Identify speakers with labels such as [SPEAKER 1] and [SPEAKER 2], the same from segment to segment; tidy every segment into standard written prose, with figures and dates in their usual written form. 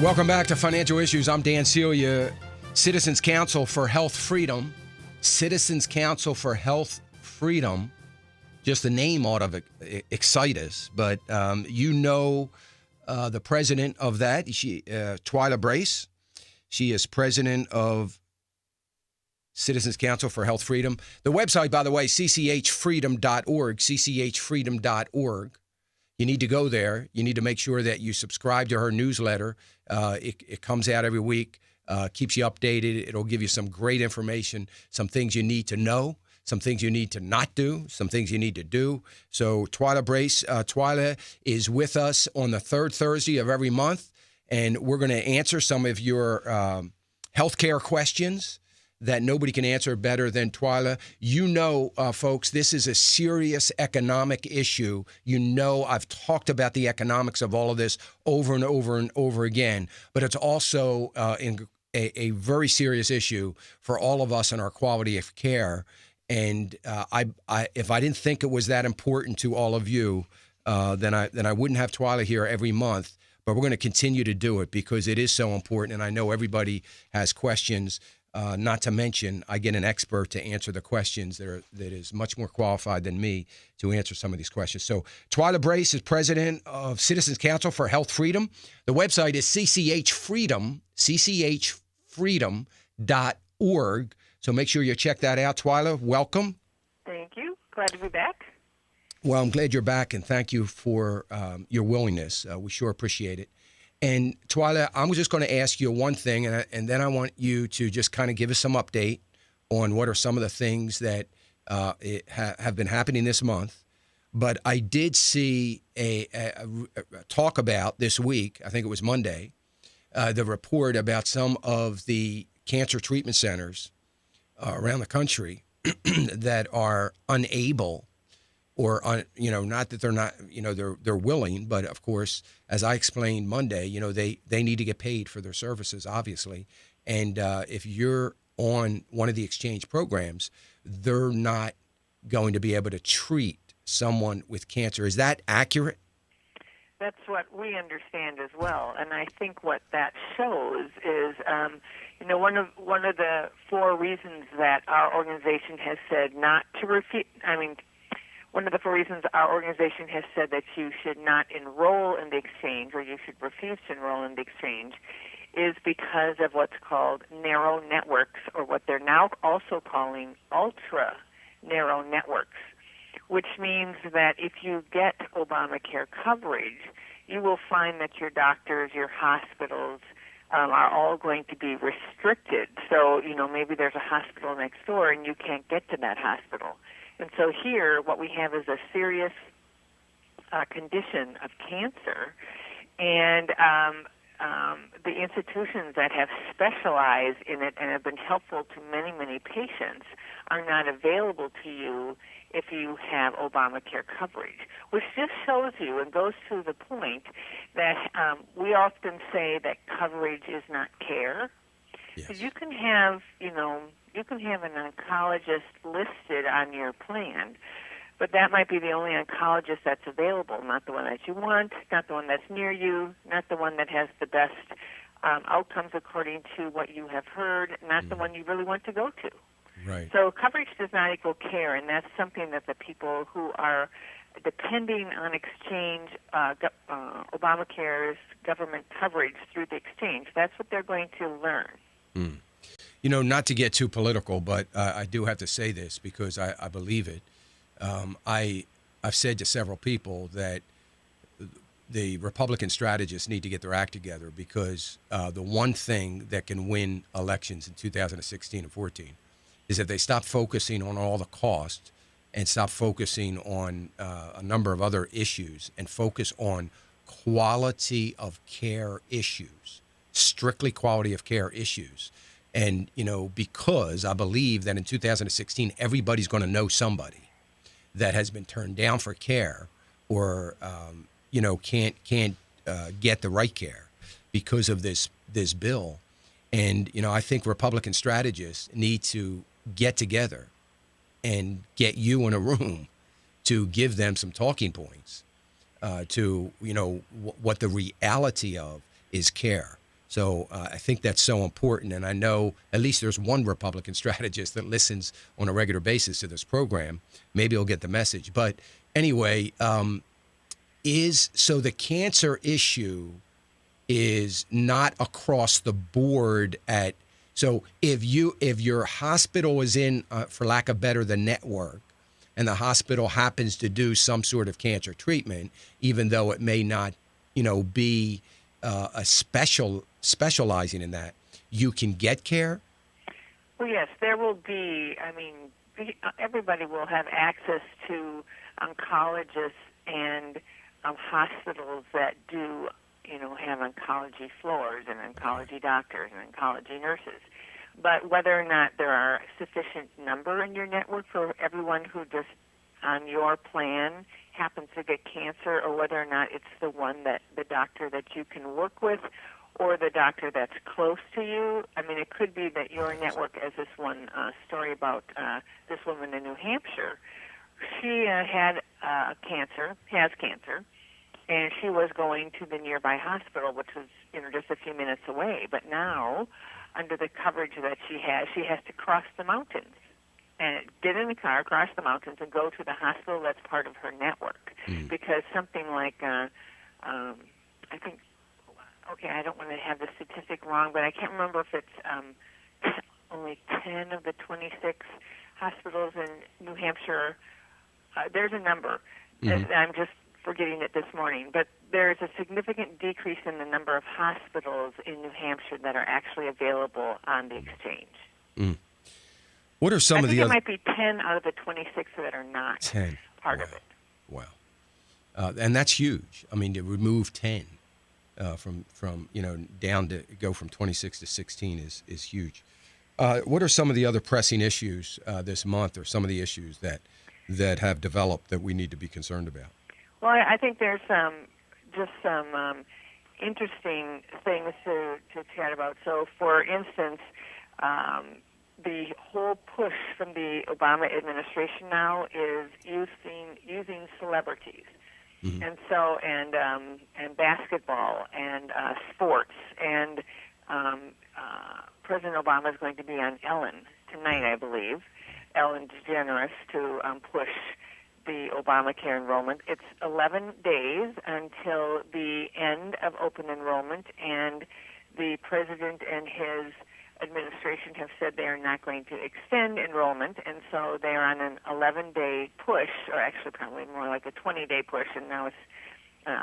[SPEAKER 1] Welcome back to Financial Issues. I'm Dan Celia, Citizens Council for Health Freedom. Citizens Council for Health Freedom. Just the name ought to excite us, but the president of that, Twyla Brace. She is president of Citizens Council for Health Freedom. The website, by the way, cchfreedom.org, cchfreedom.org. You need to go there. You need to make sure that you subscribe to her newsletter. It comes out every week, keeps you updated. It'll give you some great information, some things you need to know, some things you need to not do, some things you need to do. So Twyla Brace, Twyla is with us on the third Thursday of every month, and we're going to answer some of your healthcare questions that nobody can answer better than Twyla. You know, folks, this is a serious economic issue. You know, I've talked about the economics of all of this over and over and over again, but it's also a very serious issue for all of us in our quality of care. And if I didn't think it was that important to all of you, then I wouldn't have Twyla here every month. But we're going to continue to do it because it is so important, and I know everybody has questions. Not to mention, I get an expert to answer the questions that is much more qualified than me to answer some of these questions. So Twyla Brace is president of Citizens Council for Health Freedom. The website is cchfreedom.org. So make sure you check that out. Twyla, welcome.
[SPEAKER 2] Thank you. Glad to be back.
[SPEAKER 1] Well, I'm glad you're back, and thank you for your willingness. We sure appreciate it. And Twyla, I'm just going to ask you one thing, and then I want you to just kind of give us some update on what are some of the things that have been happening this month. But I did see a talk about this week, I think it was Monday, the report about some of the cancer treatment centers around the country that are unable, or not that they're not, they're willing, but of course, as I explained Monday, they need to get paid for their services, obviously. And if you're on one of the exchange programs, they're not going to be able to treat someone with cancer. Is that accurate?
[SPEAKER 2] That's what we understand as well. And I think what that shows is, one of the four reasons that our organization has said not to refuse, one of the four reasons our organization has said that you should not enroll in the exchange, or you should refuse to enroll in the exchange, is because of what's called narrow networks, or what they're now also calling ultra-narrow networks, which means that if you get Obamacare coverage, you will find that your doctors, your hospitals, are all going to be restricted. So, maybe there's a hospital next door and you can't get to that hospital. And so here, what we have is a serious condition of cancer, and the institutions that have specialized in it and have been helpful to many, many patients are not available to you if you have Obamacare coverage, which just shows you and goes to the point that we often say that coverage is not care. Yes. You can have, you can have an oncologist listed on your plan, but that might be the only oncologist that's available, not the one that you want, not the one that's near you, not the one that has the best outcomes according to what you have heard, not the one you really want to go to.
[SPEAKER 1] Right.
[SPEAKER 2] So coverage does not equal care, and that's something that the people who are depending on exchange, Obamacare's government coverage through the exchange, that's what they're going to learn.
[SPEAKER 1] Not to get too political, but I do have to say this because I believe it. I've said to several people that the Republican strategists need to get their act together, because the one thing that can win elections in 2016 and 14 is if they stop focusing on all the cost and stop focusing on a number of other issues and focus on quality of care issues, strictly quality of care issues. And, because I believe that in 2016, everybody's going to know somebody that has been turned down for care or, can't get the right care because of this bill. And, I think Republican strategists need to get together and get you in a room to give them some talking points to, what the reality of is care. So I think that's so important. And I know at least there's one Republican strategist that listens on a regular basis to this program. Maybe he'll get the message. But anyway, so the cancer issue is not across the board so if your hospital is in, for lack of better, the network, and the hospital happens to do some sort of cancer treatment, even though it may not, be specializing in that, you can get care?
[SPEAKER 2] Well, yes, there will be. I mean, everybody will have access to oncologists and hospitals that do, have oncology floors and oncology doctors and oncology nurses. But whether or not there are sufficient number in your network for everyone who just on your plan happens to get cancer, or whether or not it's the doctor that you can work with, or the doctor that's close to you. I mean, it could be that your network, as this one story about this woman in New Hampshire, she has cancer, and she was going to the nearby hospital, which was, just a few minutes away. But now, under the coverage that she has to cross the mountains and get in the car, cross the mountains, and go to the hospital that's part of her network. Because something like, I think, I don't want to have the statistic wrong, but I can't remember if it's only 10 of the 26 hospitals in New Hampshire. There's a number. I'm just forgetting it this morning. But there is a significant decrease in the number of hospitals in New Hampshire that are actually available on the exchange.
[SPEAKER 1] What are some of the other?
[SPEAKER 2] I think it might be 10 out of the 26 that are not part of it.
[SPEAKER 1] Wow. And that's huge. I mean, to remove 10 from down to go from 26 to 16 is huge. What are some of the other pressing issues this month, or some of the issues that have developed that we need to be concerned about?
[SPEAKER 2] Well, I think there's some interesting things to chat about. So, for instance, the whole push from the Obama administration now is using celebrities. And so, and basketball and sports, and President Obama is going to be on Ellen tonight, I believe, Ellen DeGeneres, to push the Obamacare enrollment. It's 11 days until the end of open enrollment, and the president and his administration have said they are not going to extend enrollment, and so they are on an 11-day push, or actually probably more like a 20-day push, and now it's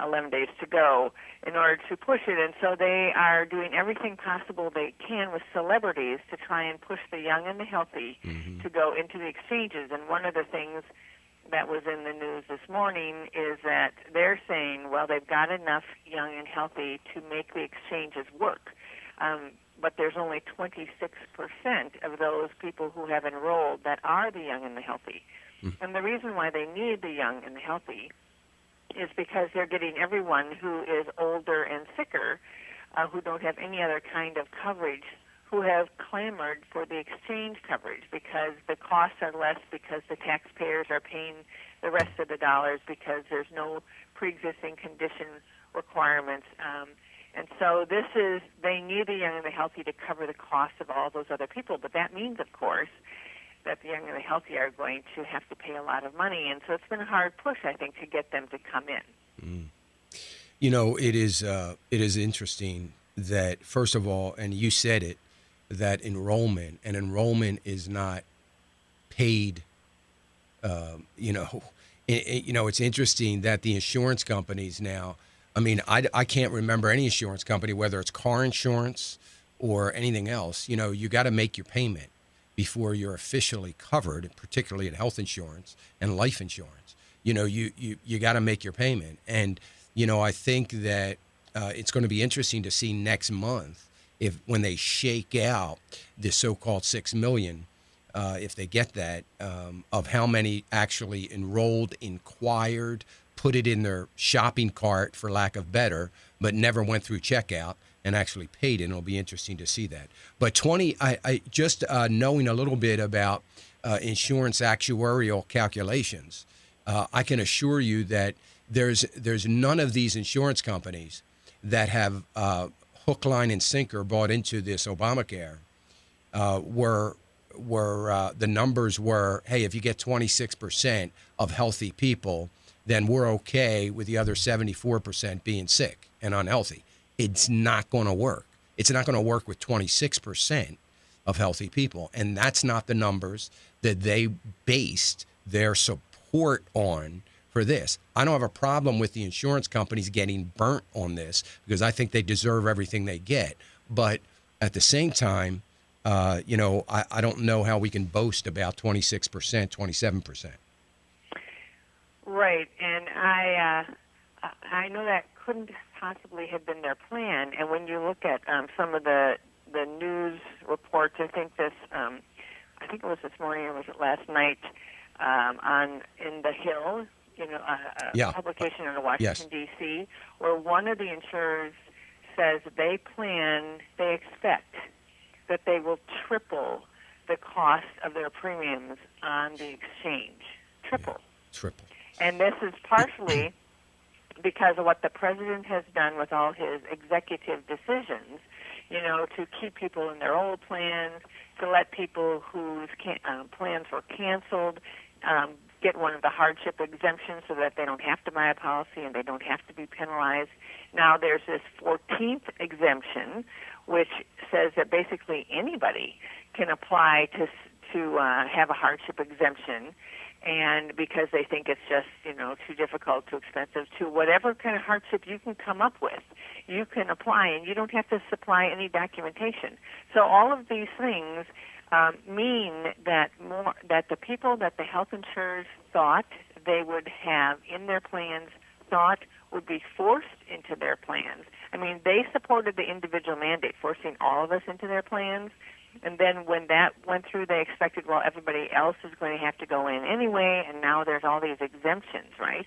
[SPEAKER 2] 11 days to go in order to push it. And so they are doing everything possible they can with celebrities to try and push the young and the healthy to go into the exchanges. And one of the things that was in the news this morning is that they're saying, well, they've got enough young and healthy to make the exchanges work. But there's only 26% of those people who have enrolled that are the young and the healthy. And the reason why they need the young and the healthy is because they're getting everyone who is older and sicker, who don't have any other kind of coverage, who have clamored for the exchange coverage because the costs are less, because the taxpayers are paying the rest of the dollars, because there's no pre-existing condition requirements. And so they need the young and the healthy to cover the cost of all those other people. But that means, of course, that the young and the healthy are going to have to pay a lot of money. And so it's been a hard push, I think, to get them to come in.
[SPEAKER 1] It is interesting that, first of all, and you said it, that enrollment is not paid. It's interesting that the insurance companies now, I mean, I can't remember any insurance company, whether it's car insurance or anything else, you got to make your payment before you're officially covered, particularly in health insurance and life insurance. You got to make your payment. And, I think that it's going to be interesting to see next month when they shake out the so-called 6 million, if they get that, of how many actually enrolled, inquired, put it in their shopping cart, for lack of better, but never went through checkout and actually paid it. And it'll be interesting to see that. But I just knowing a little bit about insurance actuarial calculations, I can assure you that there's none of these insurance companies that have hook, line, and sinker bought into this Obamacare were the numbers were, hey, if you get 26% of healthy people, then we're okay with the other 74% being sick and unhealthy. It's not going to work. It's not going to work with 26% of healthy people. And that's not the numbers that they based their support on for this. I don't have a problem with the insurance companies getting burnt on this because I think they deserve everything they get. But at the same time, I don't know how we can boast about 26%, 27%.
[SPEAKER 2] Right, and I know that couldn't possibly have been their plan. And when you look at some of the news reports, I think it was this morning or was it last night in the Hill, a publication in Washington D.C., where one of the insurers says they expect that they will triple the cost of their premiums on the exchange. Triple.
[SPEAKER 1] Triple.
[SPEAKER 2] And this is partially because of what the president has done with all his executive decisions, to keep people in their old plans, to let people whose plans were canceled get one of the hardship exemptions so that they don't have to buy a policy and they don't have to be penalized. Now there's this 14th exemption, which says that basically anybody can apply to have a hardship exemption, and because they think it's just, too difficult, too expensive, to whatever kind of hardship you can come up with, you can apply, and you don't have to supply any documentation. So all of these things mean that the people that the health insurers thought they would have in their plans would be forced into their plans. I mean, they supported the individual mandate, forcing all of us into their plans. And then when that went through, they expected, well, everybody else is going to have to go in anyway, and now there's all these exemptions, right,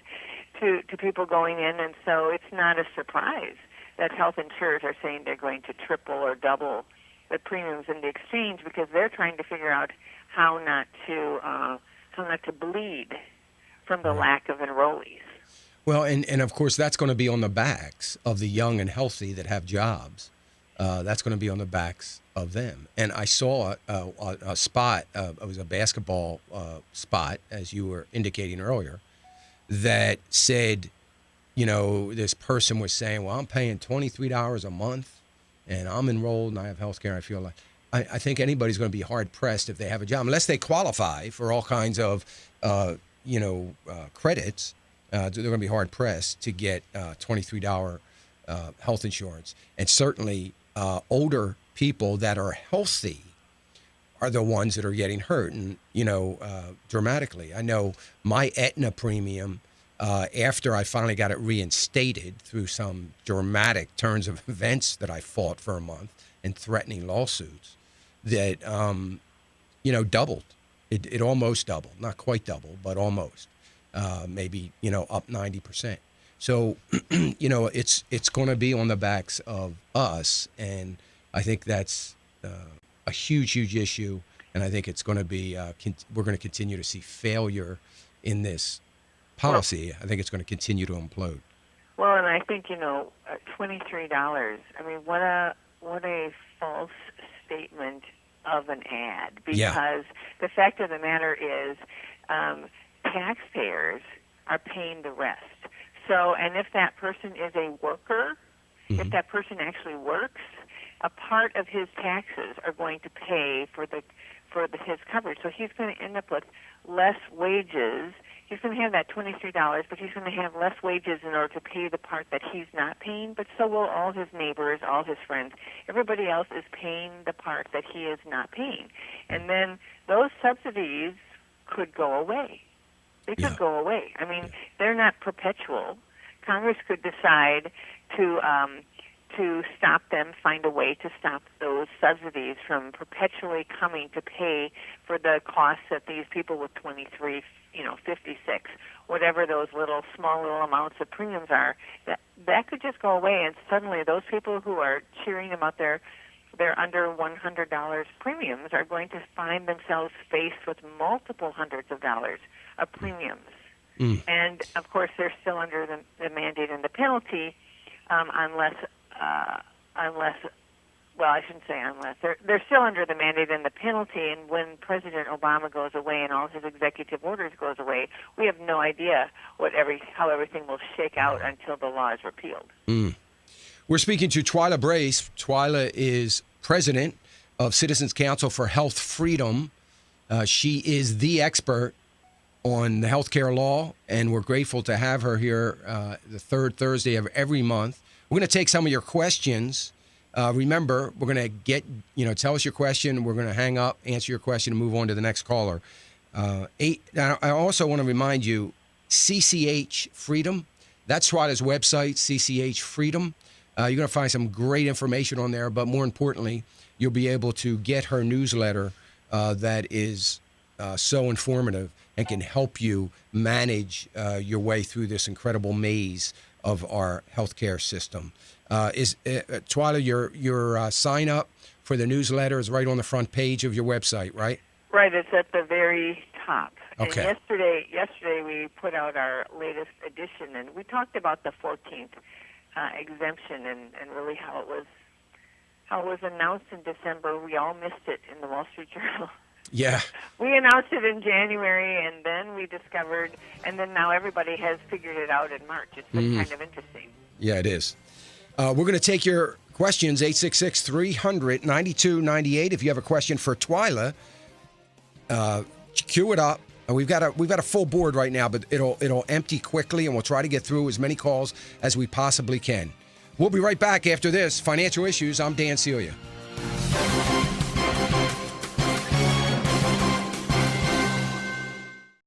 [SPEAKER 2] to people going in. And so it's not a surprise that health insurers are saying they're going to triple or double the premiums in the exchange because they're trying to figure out how not to bleed from the lack of enrollees.
[SPEAKER 1] Well, and of course, that's going to be on the backs of the young and healthy that have jobs. That's going to be on the backs of them. And I saw a spot, it was a basketball spot, as you were indicating earlier, that said, this person was saying, well, I'm paying $23 a month and I'm enrolled and I have health care. I feel like I think anybody's going to be hard pressed if they have a job, unless they qualify for all kinds of, credits. They're going to be hard pressed to get $23 health insurance. And certainly older people that are healthy are the ones that are getting hurt, and dramatically. I know my Aetna premium, after I finally got it reinstated through some dramatic turns of events that I fought for a month and threatening lawsuits, that doubled. It almost doubled, not quite doubled, but almost. Maybe up 90%. So it's going to be on the backs of us, and I think that's a huge issue. And I think it's going to be we're going to continue to see failure in this policy. I think it's going to continue to implode.
[SPEAKER 2] Well, and I think $23. I mean, what a false statement of an ad, because the fact of the matter is taxpayers are paying the rest. So, and if that person is a worker, if that person actually works, a part of his taxes are going to pay for his coverage. So he's going to end up with less wages. He's going to have that $23, but he's going to have less wages in order to pay the part that he's not paying, but so will all his neighbors, all his friends. Everybody else is paying the part that he is not paying. And then those subsidies could go away. They could go away. I mean, they're not perpetual. Congress could decide to stop them, find a way to stop those subsidies from perpetually coming to pay for the costs that these people with 23, 56, whatever those small little amounts of premiums are, that could just go away, and suddenly those people who are cheering about their under $100 premiums are going to find themselves faced with multiple hundreds of dollars of premiums. And, of course, they're still under the mandate and the penalty unless unless, well, I shouldn't say unless. They're still under the mandate and the penalty, and when President Obama goes away and all his executive orders goes away, we have no idea how everything will shake out until the law is repealed.
[SPEAKER 1] We're speaking to Twyla Brace. Twyla is president of Citizens Council for Health Freedom. She is the expert on the healthcare law, and we're grateful to have her here the third Thursday of every month. We're going to take some of your questions. Remember, we're going to tell us your question. We're going to hang up, answer your question, and move on to the next caller. I also want to remind you, CCH Freedom, that's Twyla's website, CCH Freedom. You're going to find some great information on there, but more importantly, you'll be able to get her newsletter that is so informative and can help you manage your way through this incredible maze of our healthcare system. Twyla, your sign up for the newsletter is right on the front page of your website, right?
[SPEAKER 2] Right, it's at the very top.
[SPEAKER 1] Okay.
[SPEAKER 2] And yesterday we put out our latest edition, and we talked about the 14th exemption and really how it was announced in December. We all missed it in the Wall Street Journal.
[SPEAKER 1] Yeah.
[SPEAKER 2] We announced it in January, and then we discovered, and then now everybody has figured it out in March. It's been kind of interesting.
[SPEAKER 1] Yeah, it is. We're going to take your questions, 866-300-9298. If you have a question for Twyla, queue it up. We've got a full board right now, but it'll empty quickly, and we'll try to get through as many calls as we possibly can. We'll be right back after this. Financial Issues. I'm Dan Celia.